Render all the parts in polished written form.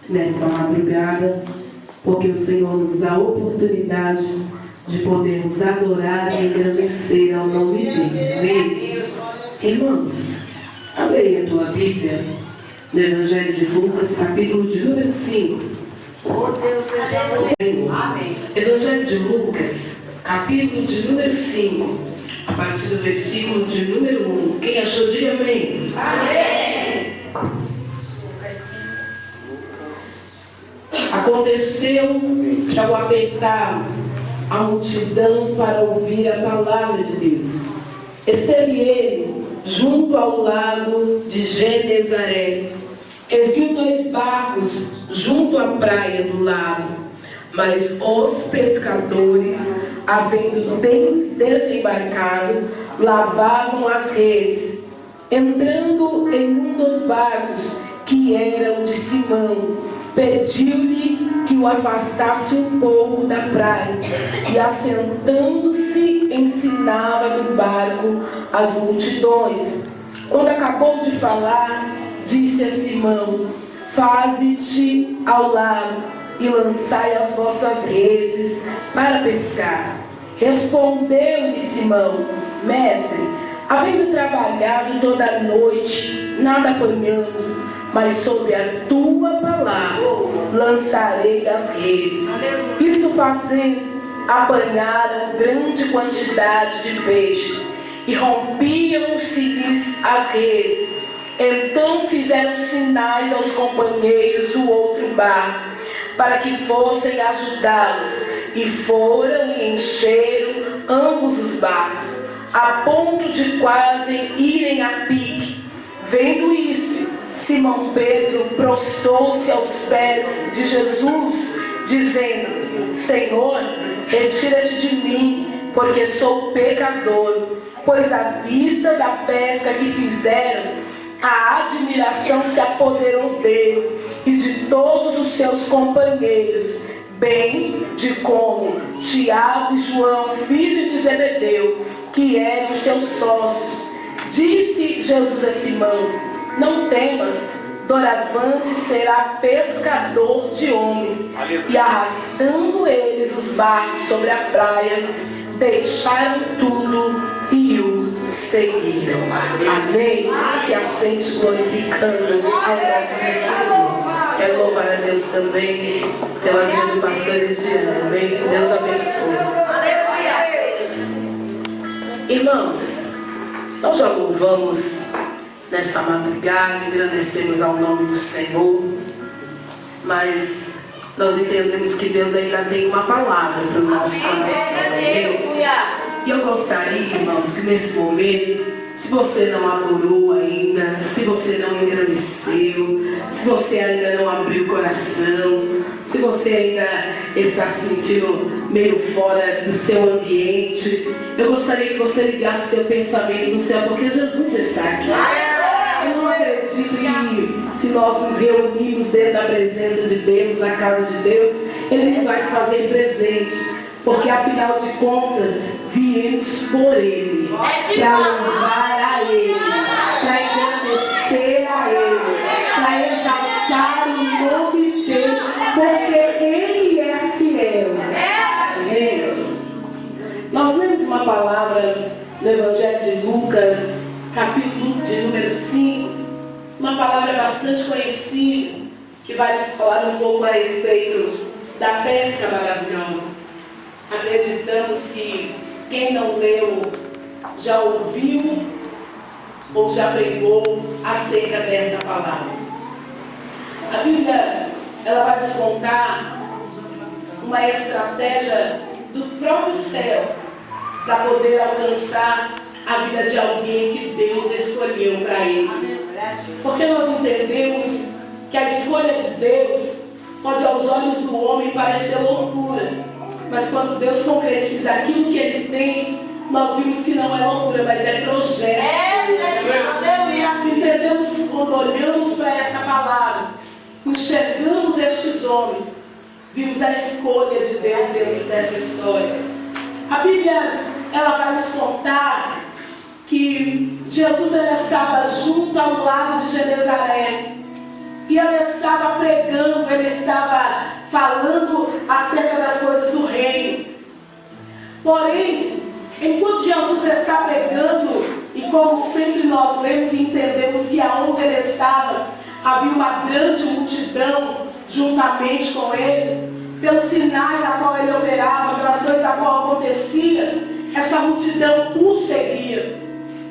nessa madrugada, porque o Senhor nos dá a oportunidade de podermos adorar e agradecer ao nome dele. Amém? Irmãos, abre aí a tua Bíblia no Evangelho de Lucas, capítulo de número 5. Amém. Evangelho de Lucas, capítulo de número 5, a partir do versículo de número 1. Quem achou, diga amém. Amém. Aconteceu que ao apertar a multidão para ouvir a palavra de Deus, esteve ele junto ao lago de Genezaré, e viu 2 barcos junto à praia do lago, mas os pescadores, havendo desembarcado, lavavam as redes. Entrando em um dos barcos, que era o de Simão, pediu-lhe que o afastasse um pouco da praia, e assentando-se ensinava do barco as multidões. Quando acabou de falar, disse a Simão: faze-te ao lago e lançai as vossas redes para pescar. Respondeu-lhe Simão: mestre, havendo trabalhado toda a noite, nada apanhamos, mas sobre a tua palavra lançarei as redes. Isto fazendo, apanharam grande quantidade de peixes, e rompiam-se-lhes as redes. Então fizeram sinais aos companheiros do outro barco, para que fossem ajudá-los, e foram e encheram ambos os barcos, a ponto de quase irem a pique. Vendo isto, Simão Pedro prostrou-se aos pés de Jesus, dizendo: Senhor, retira-te de mim, porque sou pecador. Pois à vista da pesca que fizeram, a admiração se apoderou dele e de todos os seus companheiros, bem de como Tiago e João, filhos de Zebedeu, que eram seus sócios. Disse Jesus a Simão: não temas, doravante será pescador de homens. E arrastando eles os barcos sobre a praia, deixaram tudo e o seguiram. Amém? Se assente glorificando ao nome do Senhor. Quero louvar a Deus também pela vida do pastor Ediano. Amém? Deus abençoe. Irmãos, nós já louvamos nessa madrugada, agradecemos ao nome do Senhor, mas nós entendemos que Deus ainda tem uma palavra para o nosso coração. Amém? E eu gostaria, irmãos, que nesse momento, se você não adorou ainda, se você não engrandeceu, se você ainda não abriu o coração, se você ainda está se sentindo meio fora do seu ambiente, eu gostaria que você ligasse o seu pensamento no céu, porque Jesus está aqui. Eu não acredito que se nós nos reunirmos dentro da presença de Deus, na casa de Deus, Ele vai fazer presente. Porque afinal de contas, viemos por Ele, para louvar a Ele, para agradecer a Ele, para exaltar o nome dEle, porque Ele é fiel. Nós lemos uma palavra no Evangelho de Lucas, capítulo de número 5, uma palavra bastante conhecida, que vai nos falar um pouco a respeito da pesca maravilhosa. Acreditamos que quem não leu já ouviu ou já pregou acerca dessa palavra. A Bíblia, ela vai nos contar uma estratégia do próprio céu para poder alcançar a vida de alguém que Deus escolheu para ele. Porque nós entendemos que a escolha de Deus pode aos olhos do homem parecer loucura, mas quando Deus concretiza aquilo que Ele tem, nós vimos que não é loucura, mas é projeto. Entendemos quando olhamos para essa palavra, enxergamos estes homens, vimos a escolha de Deus dentro dessa história. A Bíblia, ela vai nos contar que Jesus, ele estava junto ao lago de Genezaré, e ele estava pregando, ele estava falando acerca das coisas do reino. Porém, enquanto Jesus está pregando, e como sempre nós lemos e entendemos que aonde ele estava, havia uma grande multidão juntamente com ele, pelos sinais a qual ele operava, pelas coisas a qual acontecia, essa multidão o seguia.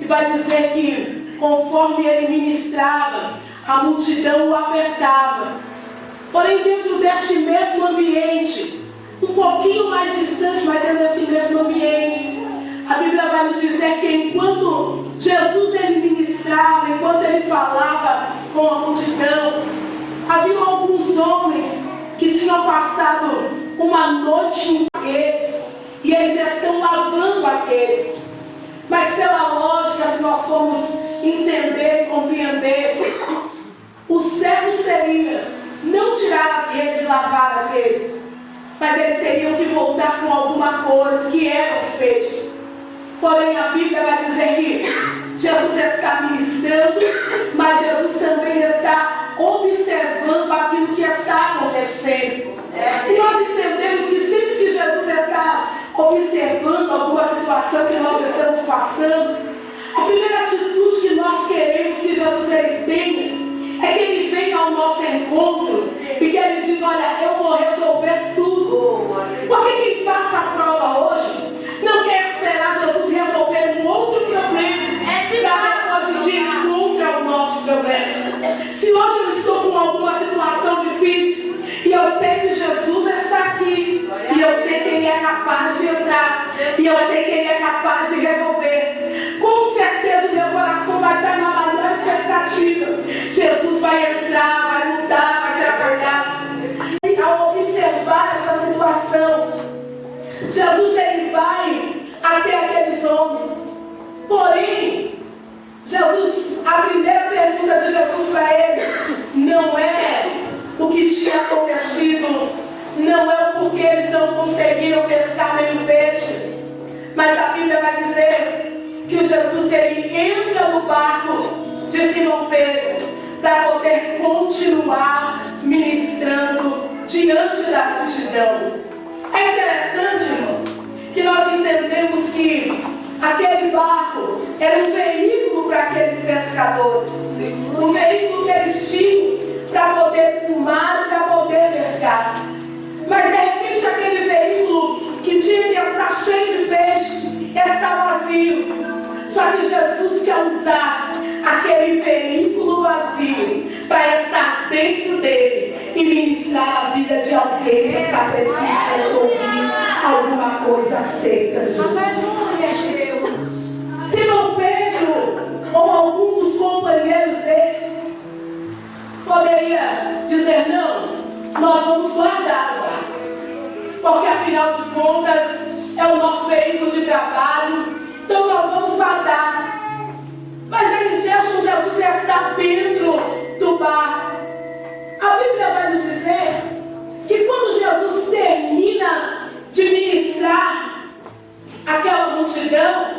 E vai dizer que conforme ele ministrava, a multidão o apertava. Porém, dentro deste mesmo ambiente, um pouquinho mais distante, mas dentro desse mesmo ambiente, a Bíblia vai nos dizer que enquanto Jesus ele ministrava, enquanto ele falava com a multidão, havia alguns homens que tinham passado uma noite em redes, e eles estão lavando as redes. Mas pela lógica, se nós formos entender e compreender, o certo seria não tirar as redes, lavar as redes, mas eles teriam que voltar com alguma coisa, que eram os peixes. Porém, a Bíblia vai dizer que Jesus está ministrando, mas Jesus também está observando aquilo que está acontecendo. E nós entendemos que sempre que Jesus está observando alguma situação que nós estamos passando, a primeira atitude que nós queremos que Jesus ele tenha é que ele venha ao nosso encontro e que ele diga: olha, eu vou resolver tudo. Porque quem passa a prova hoje não quer esperar Jesus resolver um outro problema para depois de encontro ao nosso problema. Se hoje eu estou com alguma situação difícil e eu sei que Jesus está aqui, e eu sei que Ele é capaz de entrar, e eu sei que Ele é capaz de resolver, com certeza o meu coração vai estar na maior expectativa. Jesus vai entrar, vai mudar, vai trabalhar. E ao observar essa situação, Jesus ele vai até aqueles homens. Porém, Jesus, a primeira pergunta de Jesus para eles não é o que tinha acontecido, não é o porquê eles não conseguiram pescar nenhum peixe, mas a Bíblia vai dizer que Jesus ele entra no barco de Simão Pedro para poder continuar ministrando diante da multidão. É interessante, irmãos, que nós entendemos que aquele barco era um veículo para aqueles pescadores, um veículo que eles tinham para poder ir para o mar e para poder pescar. Mas de repente aquele veículo que tinha que estar cheio de peixe está vazio. Só que Jesus quer usar aquele veículo vazio para estar dentro dele e ministrar a vida de alguém que está precisando ouvir alguma coisa acerca de Jesus. Simão Pedro ou algum dos companheiros dele poderia dizer: não, nós vamos guardar o barco, porque afinal de contas é o nosso veículo de trabalho, então nós vamos guardar. Mas eles deixam Jesus estar dentro do barco. A Bíblia vai nos dizer que quando Jesus termina de ministrar aquela multidão,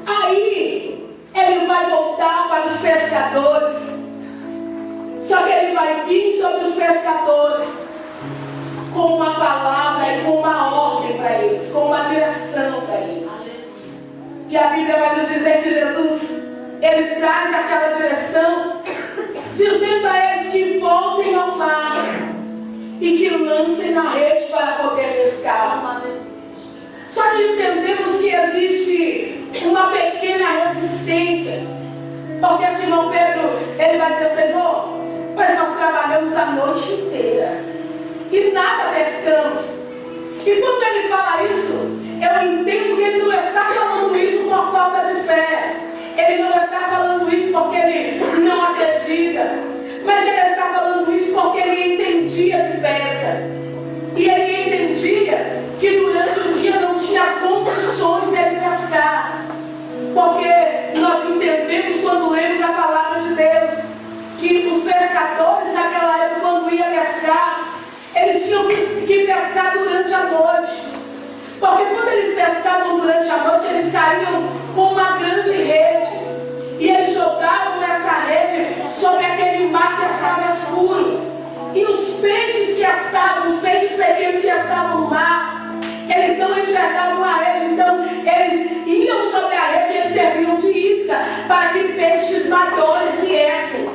aí ele vai voltar para os pescadores. Só que ele vai vir sobre os pescadores com uma palavra e com uma ordem para eles, com uma direção para eles. E a Bíblia vai nos dizer que Jesus ele traz aquela direção, dizendo a eles que voltem ao mar e que lancem na rede para poder pescar. Só que entendemos que existe uma pequena resistência, porque Simão Pedro ele vai dizer: Senhor, mas nós trabalhamos a noite inteira e nada pescamos. E quando ele fala isso, eu entendo que ele não está falando isso por falta de fé. Ele não está falando isso porque ele não acredita, mas ele está falando isso porque ele entendia de pesca. E ele entendia que durante o dia não tinha condições dele pescar. Porque nós entendemos quando lemos a palavra de Deus que os pescadores naquela época, quando iam pescar, eles tinham que pescar durante a noite. Porque quando eles pescavam durante a noite, eles saíam com uma grande rede e eles jogavam essa rede sobre aquele mar que estava escuro. E os peixes pequenos que estavam no mar, eles não enxergavam a rede, então eles iam sobre a rede e eles serviam de isca para que peixes maiores viessem.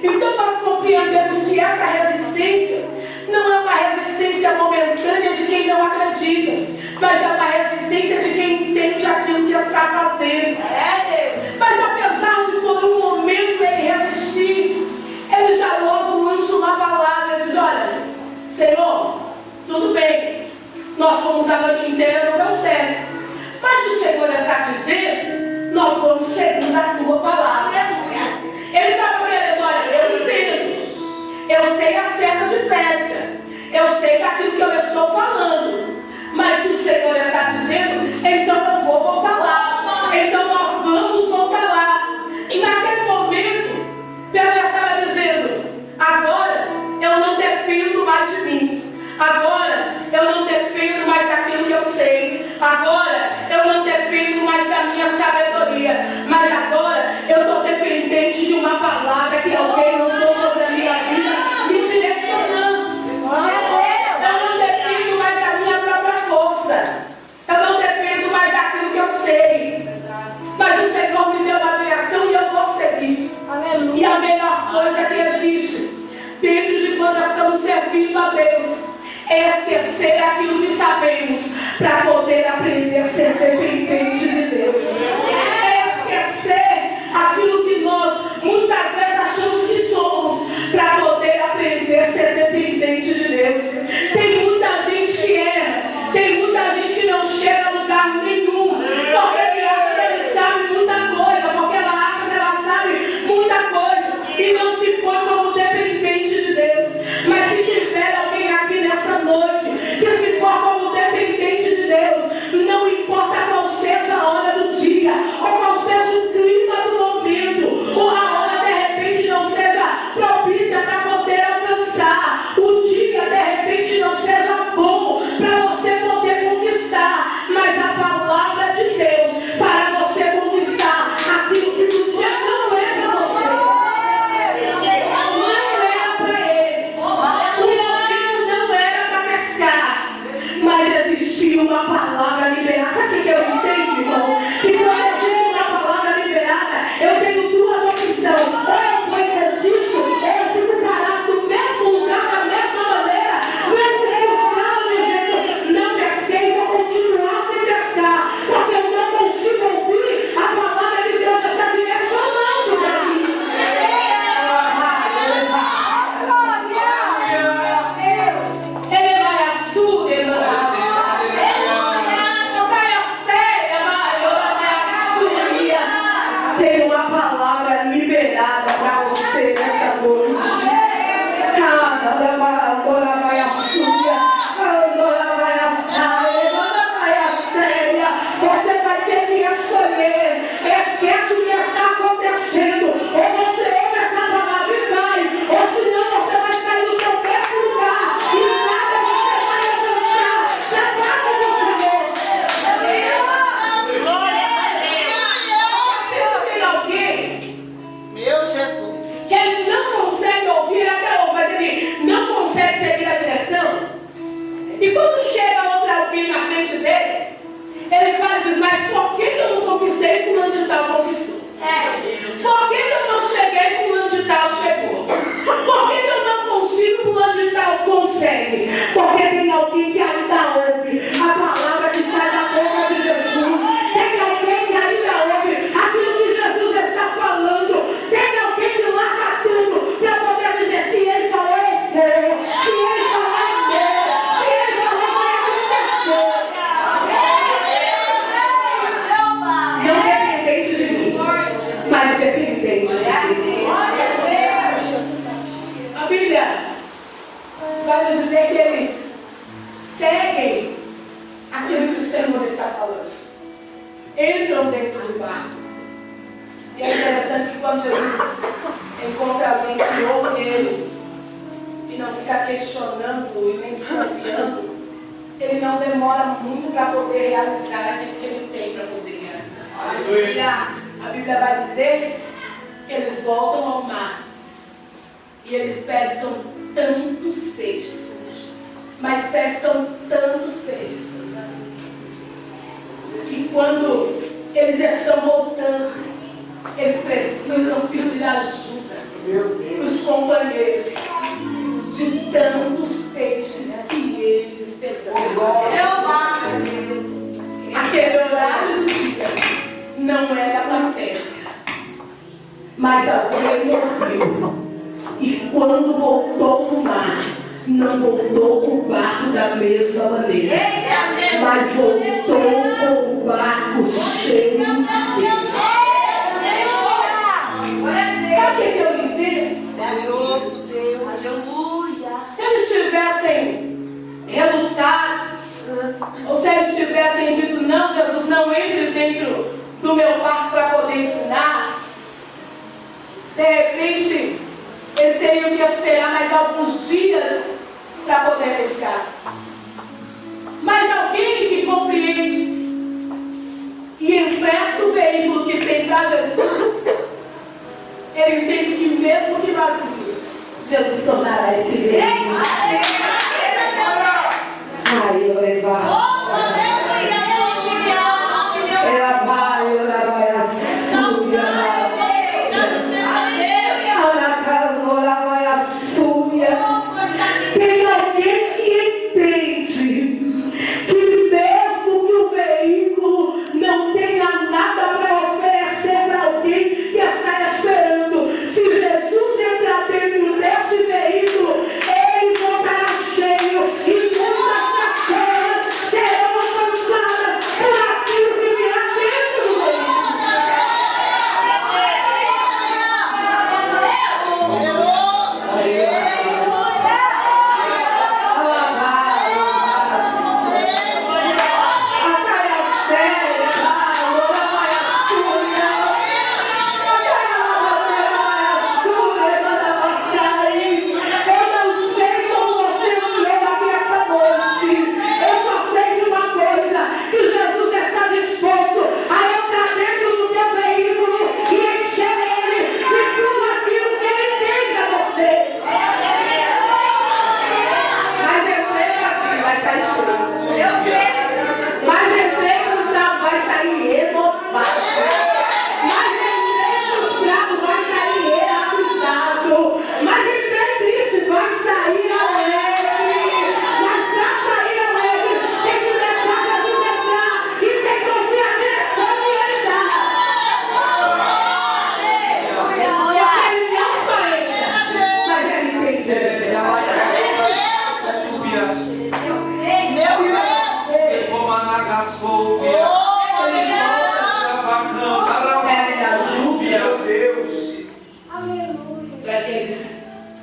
Então nós compreendemos que essa resistência não é uma resistência momentânea de quem não acredita, mas é uma resistência de quem entende aquilo que está fazendo. Mas apesar de por um momento ele resistir, ele já logo lança uma palavra e diz: olha, Senhor, tudo bem, nós fomos a noite inteira, não deu certo, mas se o Senhor está dizendo, nós vamos seguir a tua palavra. Ele estava querendo: olha, eu entendo, eu sei acerca de pesca, eu sei daquilo que eu estou falando, mas se o Senhor está dizendo, então eu vou voltar lá, então nós vamos voltar lá. E naquele momento, Pedro estava dizendo: agora eu não dependo mais de mim, agora eu não dependo mais daquilo que eu sei, agora eu não dependo mais da minha sabedoria, mas agora eu estou dependente de uma palavra que alguém lançou sobre a minha vida, me direcionando. Eu não dependo mais da minha própria força, eu não dependo mais daquilo que eu sei, mas o Senhor me deu uma direção e eu vou seguir. Aleluia. E a melhor coisa que existe dentro de quando estamos servindo a Deus é esquecer aquilo que sabemos para poder aprender a ser dependente de Deus. É esquecer aquilo que nós muitas vezes achamos que somos para poder aprender a ser dependente de Deus. Tem muita gente que erra, tem muita gente que não chega a lugar nenhum, porque ele acha que ele sabe muita coisa, porque ela acha que ela sabe muita coisa e não se põe como dependente de Deus. Mas se tiver alguém aqui nessa noite que se for como dependente de Deus, não importa qual seja a hora do dia, ou qual seja o clima do momento, ou a hora de repente não seja propícia para poder alcançar, o dia de repente não seja bom para você poder conquistar, mas a palavra de Deus para você conquistar aquilo que no dia não é para você, não era para eles, o momento não era para pescar, mas existia uma palavra liberada. Sabe o que eu entendo, irmão? Que quando existe uma palavra liberada, eu tenho duas opções: ou eu vou entender disso, ou eu fico parado no mesmo lugar, da mesma maneira, mesmo frustrado, dizendo: não pesquei, vou continuar sem pescar, porque eu não consigo ouvir a palavra que Deus está direcionando para mim. Ele vai a sua, ele vai a tem uma palavra liberada para você nessa noite. Agora vai a sua, agora vai a saia, agora vai a séria. Você vai ter que escolher. Esquece o que está acontecendo. Ou você ouve essa palavra e vai, ou senão você vai cair no teu mesmo lugar e nada você vai alcançar da parte do Senhor. Meu Jesus, Que ele não consegue ouvir até hoje, mas ele não consegue seguir a direção. E quando chega outra alguém na frente dele, ele fala e diz: mas por que eu não conquistei fulano de tal conquistou? Por que eu não cheguei fulano de tal chegou? Por que eu não consigo fulano de tal consegue? Porque tem alguém que ainda ouve a palavra que sai da boca de Jesus. Tem alguém que ainda ouve aquilo que Jesus está falando. Tem alguém que larga tudo para poder dizer: se ele falou, eu vou. Se ele falou, eu vou. Se ele falou, vai acontecer. Não dependente de mim, mas dependente de Deus. A Bíblia vai nos dizer que eles seguem aquilo que o Senhor está falando. Entram dentro do barco. E é interessante que quando Jesus encontra alguém que ouve ele e não fica questionando e nem desconfiando, ele não demora muito para poder realizar aquilo que ele tem para poder realizar. A Bíblia vai dizer que eles voltam ao mar e eles pescam tantos peixes, mas pescam tantos peixes, que quando eles estão voltando, eles precisam pedir ajuda para os companheiros de tantos peixes que eles pescaram. Aquele horário do dia não era para pesca, mas alguém ouviu. E quando voltou do mar, não voltou com o barco da mesma maneira, mas voltou com o barco cheio de Deus. Sabe o que eu entendo? Poderoso Deus. Aleluia. Se eles tivessem relutado, ou se eles tivessem dito, não, Jesus, não entre dentro do meu barco para poder ensinar, de repente, eles teriam que esperar mais alguns dias para poder pescar. Mas alguém que compreende e empresta o veículo que tem para Jesus, ele entende que mesmo que vazio, Jesus tornará esse veículo. Ai, eu levar.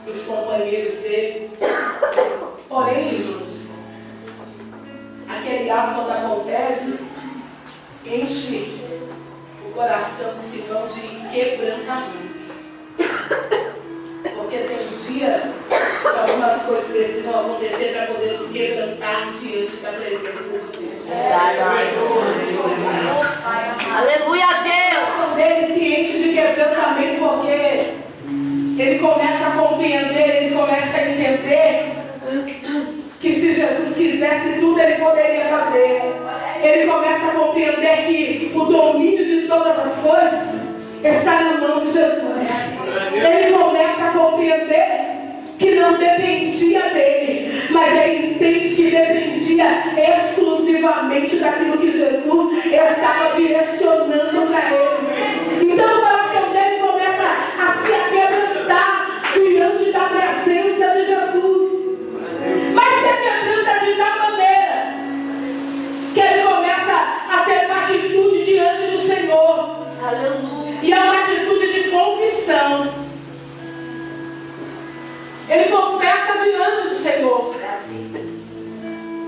Os companheiros dele. Porém, irmãos, aquele ato quando acontece, enche o coração de Simão de quebrantamento. Porque tem dia que algumas coisas precisam acontecer para poder nos quebrantar diante da presença de Deus. Aleluia a Deus. Ele se enche de quebrantamento porque ele começa a compreender, ele começa a entender que se Jesus quisesse tudo, ele poderia fazer. Ele começa a compreender que o domínio de todas as coisas está na mão de Jesus. Ele começa a compreender que não dependia dele, mas ele entende que dependia exclusivamente daquilo que Jesus estava direcionando para ele. Então o coração dele começa a se aquebrantar diante da presença de Jesus. Mas se aquebranta de tal maneira que ele começa a ter uma atitude diante do Senhor. Aleluia. E é uma atitude de confissão. Ele confessa diante do Senhor.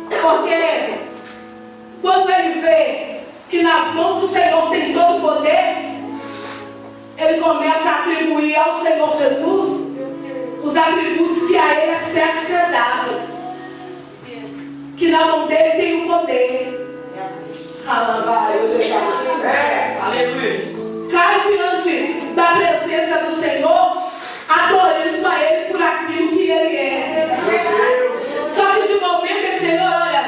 Porque quando ele vê que nas mãos do Senhor tem todo o poder, ele começa a atribuir ao Senhor Jesus os atributos que a ele é certo ser dado. Que na mão dele tem o poder. Aleluia. Cai diante da presença do Senhor, adorando a Ele por aquilo que Ele é. Só que de momento ele diz: Senhor, olha,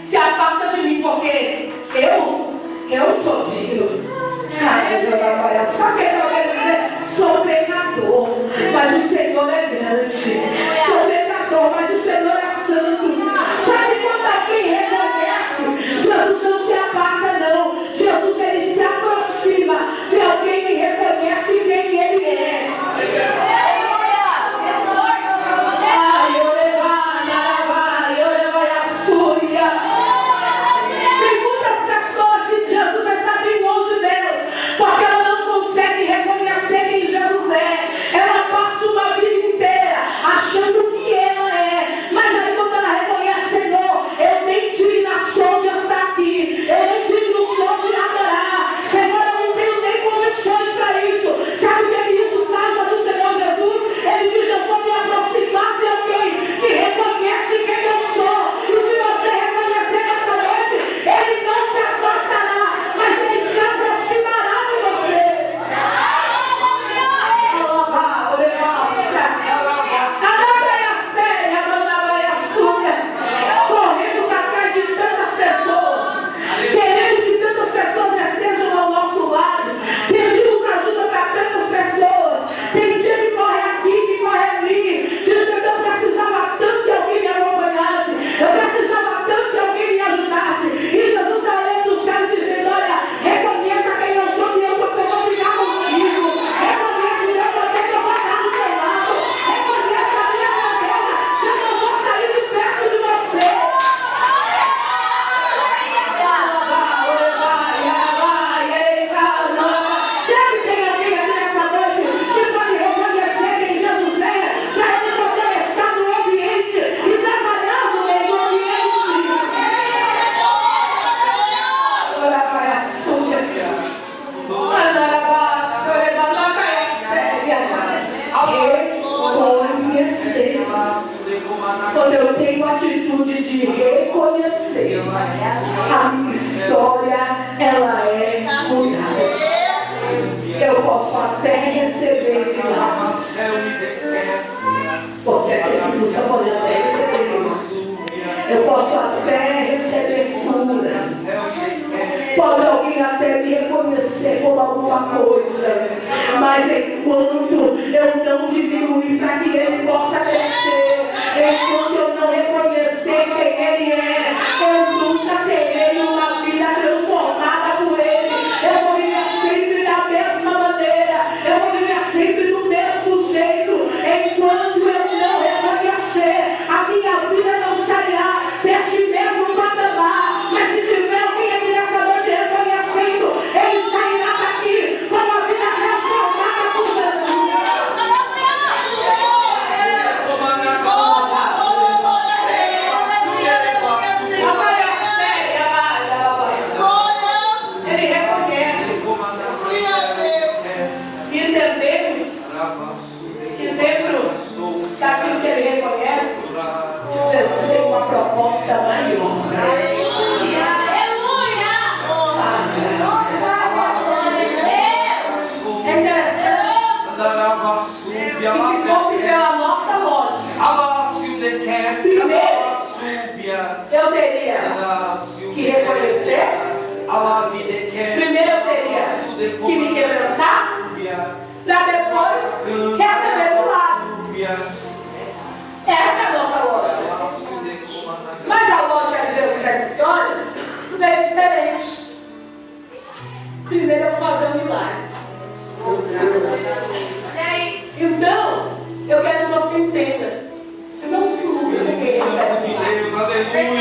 se aparta de mim, porque eu sou digno. Sabe o que eu quero dizer? Sou pecador, mas o Senhor é grande. Sou pecador, mas o Senhor é santo. Sabe quando alguém reconhece? Jesus não se aparta, não. Jesus, ele se aproxima de alguém que reconhece quem ele é. Tem muitas pessoas que Jesus está bem longe dela, porque ela não consegue reconhecer quem Jesus é. Ela passa uma vida inteira achando que ela é, mas aí quando ela reconhece: Senhor, eu nem tive na sorte de estar aqui, eu nem tive no sonho de adorar, Senhor, eu não tenho nem condições para isso. Sabe o que é que isso causa do Senhor Jesus? Ele diz: eu vou me aproximar de alguém que reconhece quem eu sou. E se você reconhecer essa noite, ele não se afastará, mas ele se aproximará de você. Corremos atrás de tantas pessoas, queremos que tantas pessoas estejam ao nosso lado, pedimos ajuda para tantas pessoas. Tem dia que corre aqui, que corre ali, diz que eu precisava tanto que alguém me acompanhasse, eu precisava tanto que alguém me ajudasse. E Jesus está olhando do céu dizendo: olha, reconheça quem eu sou e eu vou ficar contigo. Reconheça o meu poder que eu vou estar do teu lado. Reconheça a minha grandeza, que eu não vou sair de perto de você. Sempre tem alguém aqui nessa noite que pode reconhecer quem Jesus é, para ele poder estar no ambiente e trabalhar no meio do ambiente. Agora vai a sua. Reconhecer. Quando eu tenho a atitude de reconhecer, a minha história, ela é mudada. Eu posso até receber milagres, porque aquele que busca por ela é receber isso. Eu posso até receber curas. Pode alguém até me reconhecer como alguma coisa, mas enquanto eu não diminuir para que ele possa crescer, enquanto eu não reconhecer quem ele é, eu nunca terei uma vida transformada por ele. Eu vou viver sempre da mesma maneira, eu vou viver sempre do mesmo jeito. Enquanto eu não reconhecer, a minha vida não sairá desse mesmo patamar. Mas se tiver alguém aqui nessa noite reconhecendo, ele sairá daqui com a vida transformada por Jesus. Ele reconhece. E entendemos que dentro daquilo que ele reconhece, Jesus tem uma proposta maior. É interessante. Se fosse pela nossa lógica, primeiro eu teria que reconhecer, primeiro eu teria que me quebrantar, para depois receber do lado. Essa é a nossa lógica. Mas a lógica de Jesus nessa história veio diferente. Primeiro eu vou fazer um milagre. Então, eu quero que você entenda. Não se ilude com quem recebe milagre.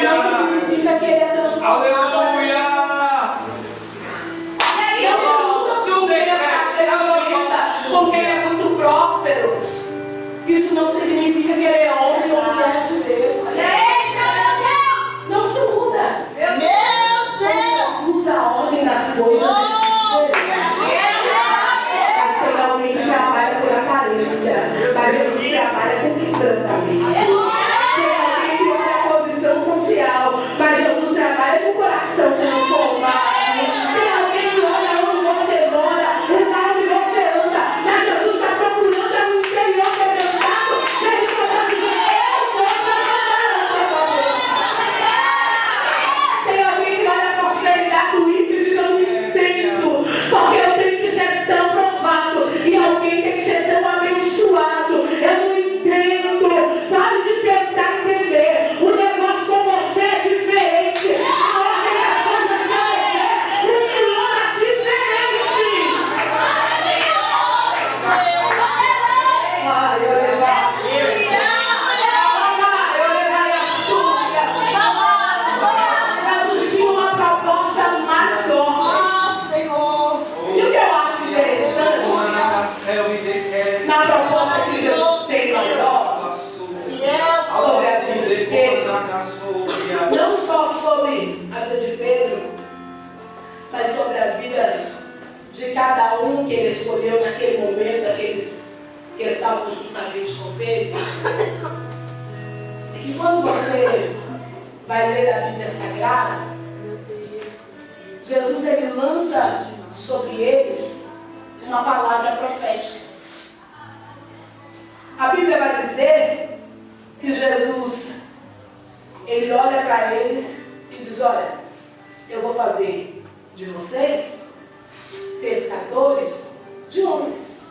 Não significa que ele é transformado. Aleluia! Com quem é muito próspero. Isso não significa que ele é homem ou mulher de Deus. Não se muda. Deus usa a ordem das coisas. Mas tem alguém que trabalha por aparência, mas Jesus trabalha com quebrantamento. Tem alguém que olha a posição social, mas Jesus trabalha com o coração transformado. Tem alguém que olha onde você mora, o carro que você anda, vai ler a Bíblia Sagrada, Jesus ele lança sobre eles uma palavra profética. A Bíblia vai dizer que Jesus, ele olha para eles e diz: olha, eu vou fazer de vocês pescadores de homens.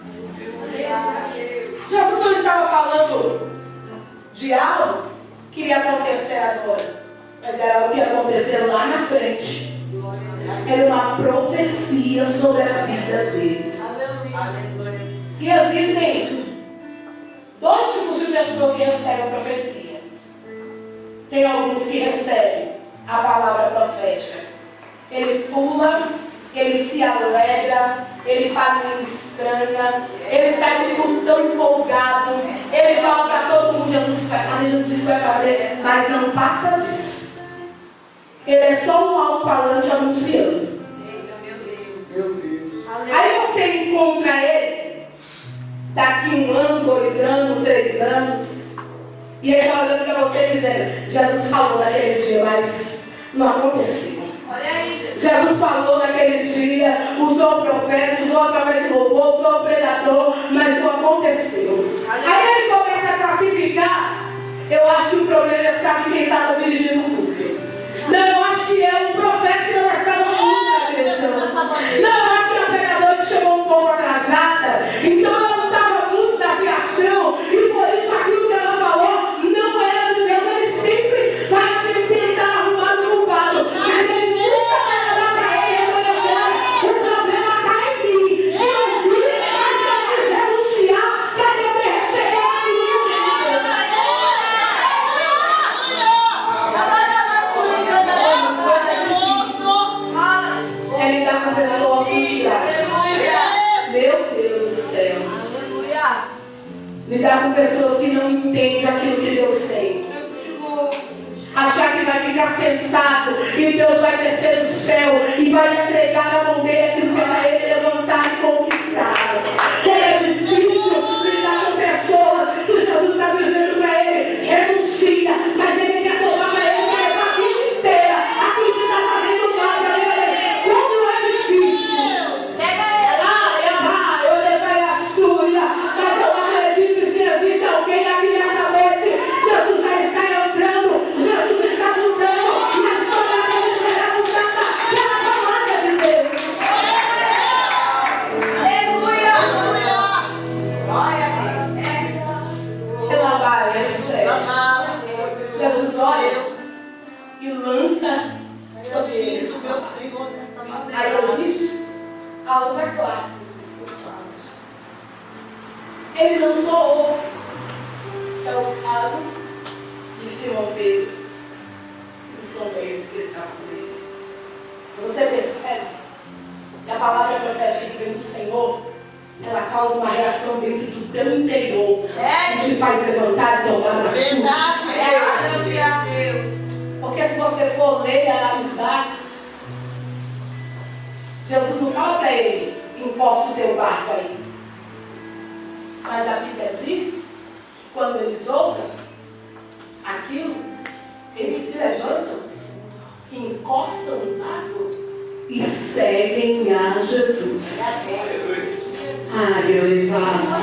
Jesus não estava falando de algo que iria acontecer agora, mas era o que ia acontecer lá na frente. Era uma profecia sobre a vida deles. E existem dois tipos de pessoas que recebem a profecia. Tem alguns que recebem a palavra profética. Ele pula, ele se alegra, ele fala em estranha, ele sai do culto tão empolgado, ele fala para todo mundo: Jesus vai fazer, Jesus vai fazer, mas não passa disso. Ele é só um alto-falante anunciando. Aí você encontra ele daqui 1 ano, 2 anos, 3 anos, e ele está olhando para você dizendo: Jesus falou naquele dia, mas não aconteceu. Jesus falou naquele dia, usou o profeta de louvor, usou o pregador, mas não aconteceu. Aí ele começa a classificar. Eu acho que o problema é sabe quem estava dirigindo o culto. Não, eu acho que é o profeta que não estava no culto na direção. Não, eu acho que é o pregador que chegou um pouco atrasada. Então ela não estava muito na aviação, e por isso aquilo que ela falou não era de Deus. Ele sempre vai tentar arrumar o culpado, mas ele nunca vai olhar para ele e reconhecer: o problema está em mim. Eu vi, mas eu quis renunciar para poder receber aquilo que Deus. É lidar com pessoa frustrada. Meu Deus do céu. Lidar com pessoas que não entendem aquilo que Deus tem. Achar que vai ficar sentado e Deus vai descer do céu e vai entregar na mão dele aquilo que é para ele levantar e conquistar. É difícil lidar com pessoas que Jesus está dizendo para ele: renuncia, mas ele quer tomar para ele, quer levar a vida inteira aquilo que está fazendo mal para ele. Como é difícil! Eu levei a Súria, mas eu acredito que se existe alguém aqui nessa noite, Jesus já está entrando, Jesus está lutando, e a história dele será mudada pela palavra de Deus. Ela vai, é sério. Jesus olha e lança sobre eles. Aí existe a outra classe. Ele não só ouve, é o caso de Simão Pedro e dos companheiros que estavam com ele. Você percebe que a palavra profética que vem do Senhor, ela causa uma reação dentro do teu interior, que te faz levantar e tomar uma atitude. Porque se você for ler e analisar, Jesus não fala para ele: encosta o teu barco aí. Mas a Bíblia diz que quando eles ouvem aquilo, eles se levantam, encostam o barco e seguem a Jesus. Ai, eu faço.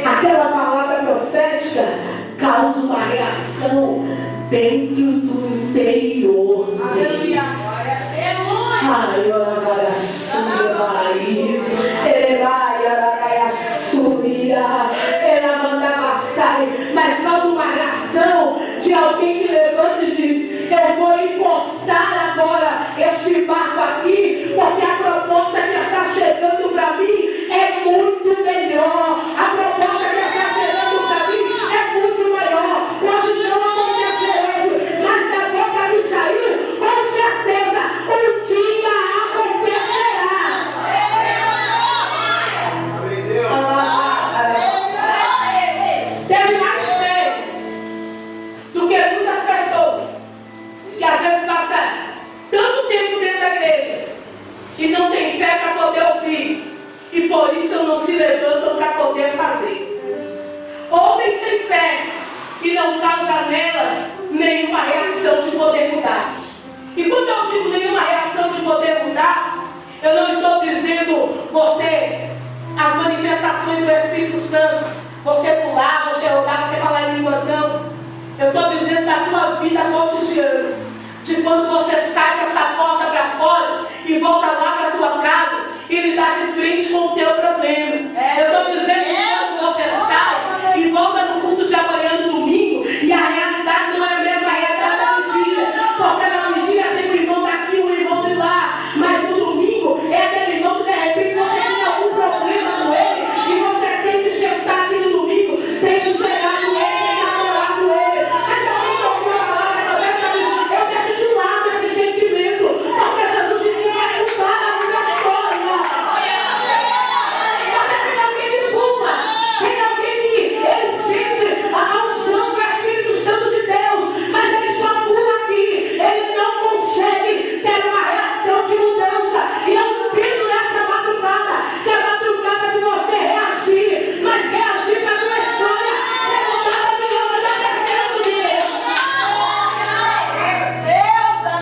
Aquela palavra profética causa uma reação dentro do interior deles. Ai, mas causa uma reação de alguém que levanta e diz: eu vou encostar agora este barco aqui, porque a proposta que está chegando para mim é muito melhor. A proposta que está chegando para mim é muito maior. Pode não acontecer hoje, mas da boca de Isaías, com certeza, um dia acontecerá. Teve mais fé do que muitas pessoas que às vezes passam tanto tempo dentro da igreja de fé e não causa nela nenhuma reação de poder mudar. E quando eu digo nenhuma reação de poder mudar, eu não estou dizendo você, as manifestações do Espírito Santo, você pular, você orar, você falar em línguas, não. Eu estou dizendo da tua vida cotidiana, de quando você sai dessa porta para fora e volta lá para a tua casa e lidar de frente com o teu problema. Eu estou dizendo que quando você sai e volta no culto de amanhã no domingo e a realidade não é a mesma realidade da vigília, porque na vigília tem um irmão daqui, um irmão de lá, mas no domingo é aquele irmão que de repente você tem algum problema com ele e você tem que sentar aqui no domingo, tem que esperar com ele, tem que adorar com ele. Mas alguém que ouviu a palavra da cabeça, eu deixo de lado esse sentimento, porque Jesus disse que vai mudar a minha história. Porque tem alguém que pula, tem alguém que ele sente a unção do Espírito Santo de Deus, mas ele só pula aqui, ele não consegue ter uma reação de mudança. E eu entendo nessa madrugada, que é a madrugada de você reagir, mas reagir para a tua história ser mudada diante da presença de Deus.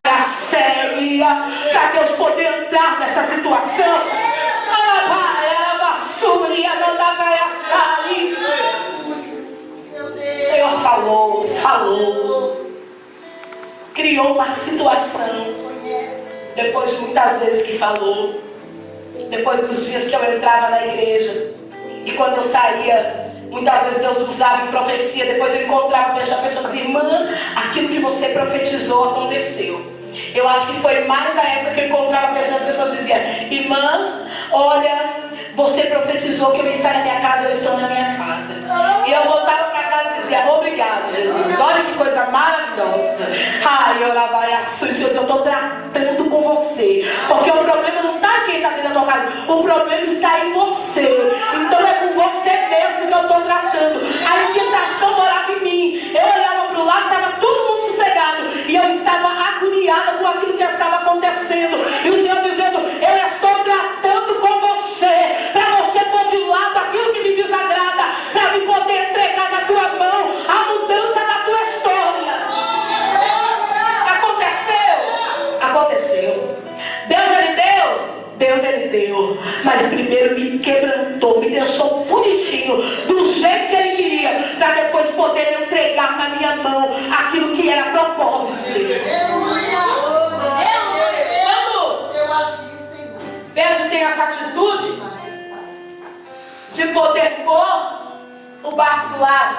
É séria para Deus poder entrar nessa situação. Ela vassoura e a mandava sair. O Senhor falou, criou uma situação. Depois de muitas vezes que falou, depois dos dias que eu entrava na igreja, e quando eu saía, muitas vezes Deus usava em profecia. Depois eu encontrava a pessoa dizia: irmã, aquilo que você profetizou aconteceu. Eu acho que foi mais a época que eu encontrava pessoas, as pessoas diziam: irmã, olha, você profetizou que eu ia estar na minha casa, eu estou na minha casa. E eu voltava para casa e dizia: obrigado, Jesus, olha que coisa maravilhosa. Ai, orava, Jesus, eu estou tratando com você, porque o problema não está quem está dentro da tua casa, o problema está em você. Então é com você mesmo que eu estou tratando. A inquietação morava em mim. Eu olhava para o lado, estava todo mundo sossegado, e eu estava agoniada com aquilo que estava acontecendo. E o Senhor dizendo: eu estou tratando com você, para você pôr de lado aquilo que me desagrada, para me poder entregar na tua mão a mudança da tua história. Aconteceu. Deus ele deu, mas primeiro me quebrantou, me deixou bonitinho, do jeito que ele queria, para depois poder entregar na minha mão aquilo que era propósito dele. Quando Pedro tem essa atitude de poder pôr o barco do lado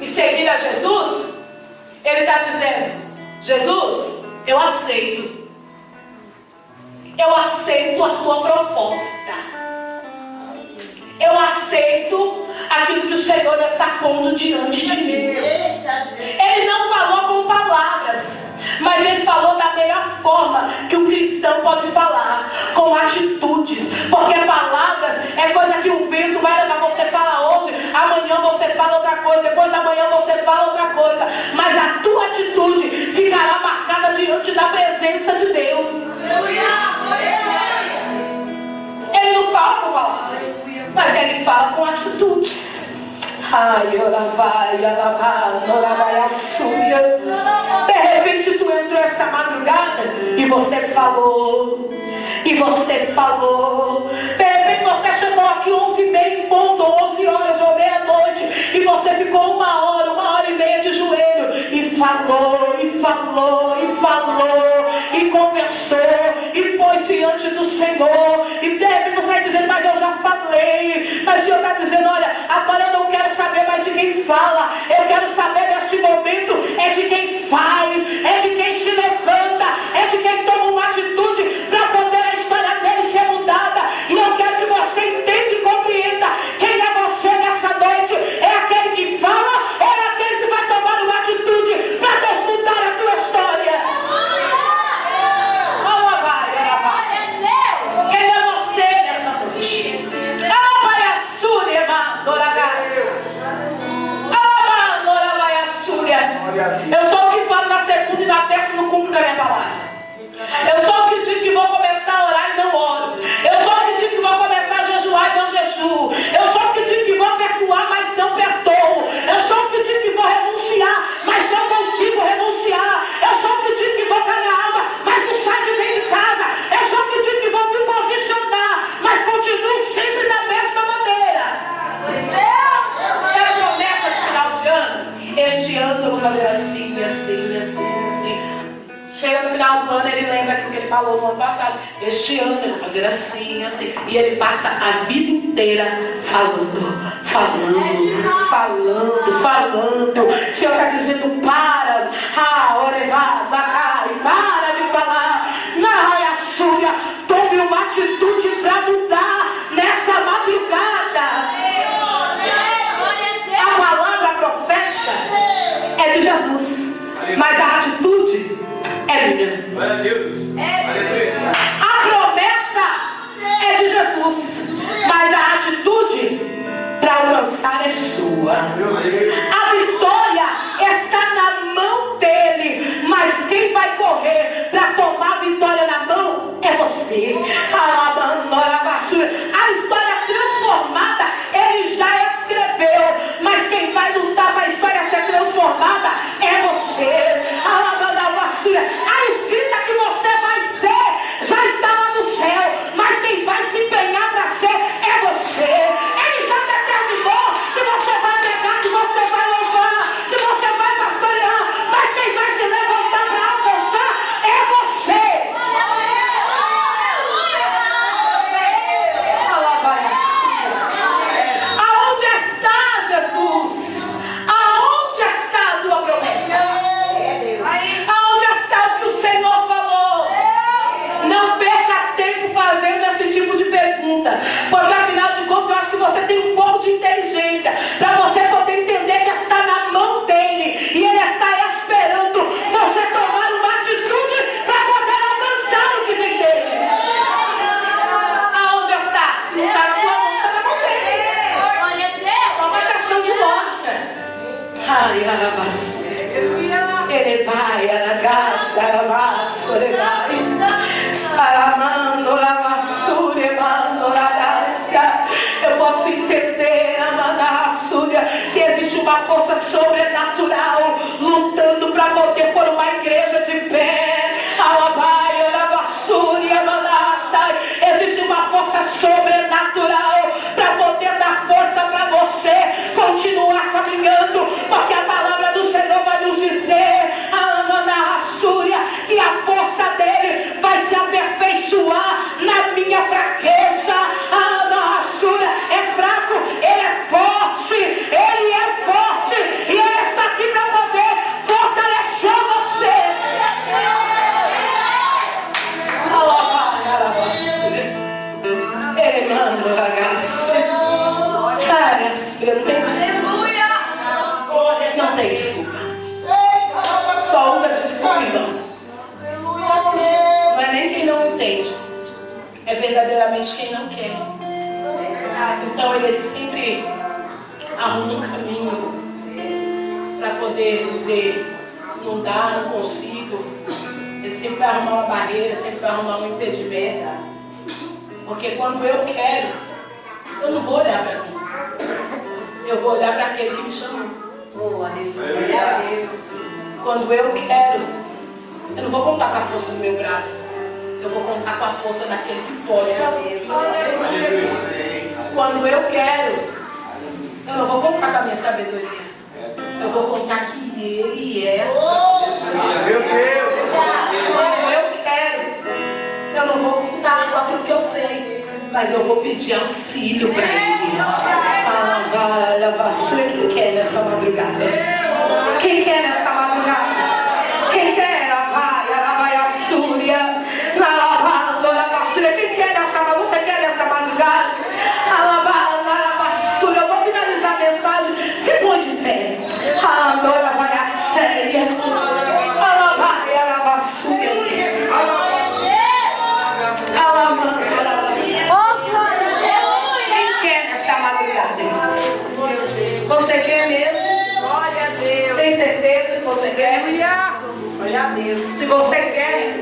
e seguir a Jesus, ele está dizendo: Jesus, eu aceito a tua proposta, eu aceito aquilo que o Senhor está pondo diante de mim. Ele não falou com palavras, mas ele falou da melhor forma que um cristão pode falar, com atitudes, porque palavras é coisa que o vento vai levar. Você fala hoje, amanhã você fala outra coisa, depois da manhã você fala outra coisa, mas a tua atitude ficará marcada diante da presença de Deus. Ele não fala com palavras, mas ele fala com atitudes. Ai, oravai, oravai, açúria. De repente tu entrou essa madrugada e você falou. De repente você chegou aqui 11h30 em ponto, 11 horas ou meia-noite, e você ficou 1h30 de joelho e falou, e conversou, e pôs diante do Senhor. E de repente você vai dizendo: mas eu já falei. Mas o Senhor está dizendo: olha, agora eu não quero saber mais de quem fala, eu quero saber neste momento é de quem faz, é de quem se levanta, é de quem toma uma atitude para poder a história dele ser mudada. E eu quero que você entenda e compreenda quem é você nessa noite. É aquele que fala, é aquele que vai tomar uma atitude para Deus mudar a tua história. Quem é você nessa noite? falou no ano passado, este ano eu vou fazer assim, assim. E ele passa a vida inteira falando. O Senhor está dizendo, para de falar. Na Súria, tome uma atitude para mudar nessa madrugada. A palavra profética é de Jesus, mas a atitude é minha. Glória a Deus. A promessa é de Jesus, mas a atitude para alcançar é sua. A vitória está na mão dele, mas quem vai correr para tomar a vitória na mão é você. A história transformada ele já escreveu, mas quem vai lutar para a história ser transformada é você. A escrita que você vai ser já está lá no céu, mas quem vai se empenhar para ser é você. Ele já determinou que você vai pregar, que você vai louvar, que você vai pastorear, mas quem vai se levantar para alcançar é você. Aonde está Jesus? Aonde está a tua promessa? Aonde está o que o Senhor falou? Não perca tempo fazendo esse tipo de pergunta, porque afinal de contas eu acho que você tem um pouco de inteligência para você poder entender que está na mão dele e ele está esperando você tomar uma atitude para poder alcançar o que vem dele. Aonde está? Está na tua mão, está na mão dele. Só uma questão de lógica. Ai, aravas. Ele vai, aragaça, aravaço, ele vai. Saramando, lavassura, mando, lagaça. Eu posso entender, Amanassúria, que existe uma força sobrenatural lutando para poder pôr uma igreja de pé. Alabai, lavassura, manassai. Existe uma força sobrenatural para poder dar força para você continuar caminhando, porque a palavra do Senhor vai nos dizer, Amanassúria, que a força dele vai se aperfeiçoar na minha fraqueza. Amanassúria é fraco, ele é forte, e ele está aqui para poder fortalecer você. Ele manda a graça. Não tem desculpa. Só usa desculpa, irmão. Não é nem quem não entende, é verdadeiramente quem não quer. Então ele sempre arruma um caminho para poder dizer, não dá, não consigo. Ele sempre vai arrumar uma barreira, sempre vai arrumar um impedimento. Porque quando eu quero, eu não vou olhar para mim. Eu vou olhar para aquele que me chamou. Quando eu quero, eu não vou contar com a força do meu braço. Eu vou contar com a força daquele que pode fazer. Quando eu quero, eu não vou contar com a minha sabedoria. Eu vou contar que ele é. Quando eu quero, eu não vou contar com aquilo que eu sei, mas eu vou pedir auxílio para ele. Quem quer nessa madrugada? Quem quer nessa madrugada? Quem quer? A Súria. Quem quer nessa madrugada? Você quer nessa madrugada? Eu vou finalizar a mensagem. Se põe de pé. Agora vai a séria. Quem quer nessa madrugada? Você quer mesmo? Glória a Deus. Tem certeza que você quer? Glória a Deus. Se você quer,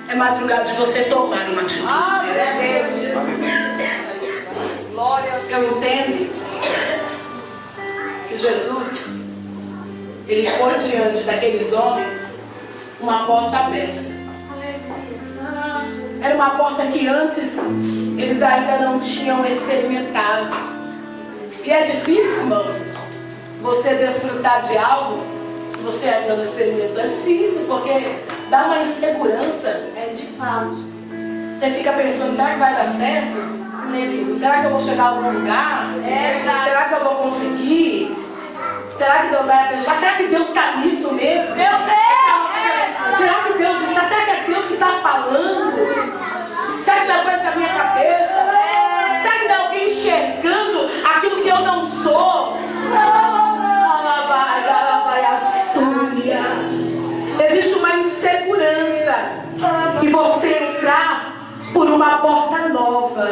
é madrugada de você tomar uma atitude. Glória a Deus. Glória a Deus. Eu entendo que Jesus, ele foi diante daqueles homens uma porta aberta. Era uma porta que antes eles ainda não tinham experimentado. E é difícil, irmãos, você desfrutar de algo que você ainda não experimentou. É difícil, porque dá uma insegurança. É de fato. Você fica pensando, será que vai dar certo? Será que eu vou chegar a algum lugar? Será que eu vou conseguir? Será que Deus vai abençoar? Será que Deus está nisso mesmo? Meu Deus! Será que Deus está? Será que é Deus que está falando? Será que não é coisa da minha cabeça? Será que não é alguém enxergando aquilo que eu não sou? Existe uma insegurança e você entrar por uma porta nova.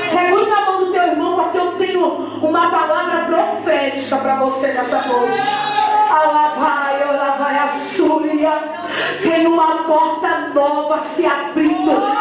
Segure na mão do teu irmão, porque eu tenho uma palavra profética para você nessa noite. Tem uma porta nova se abrindo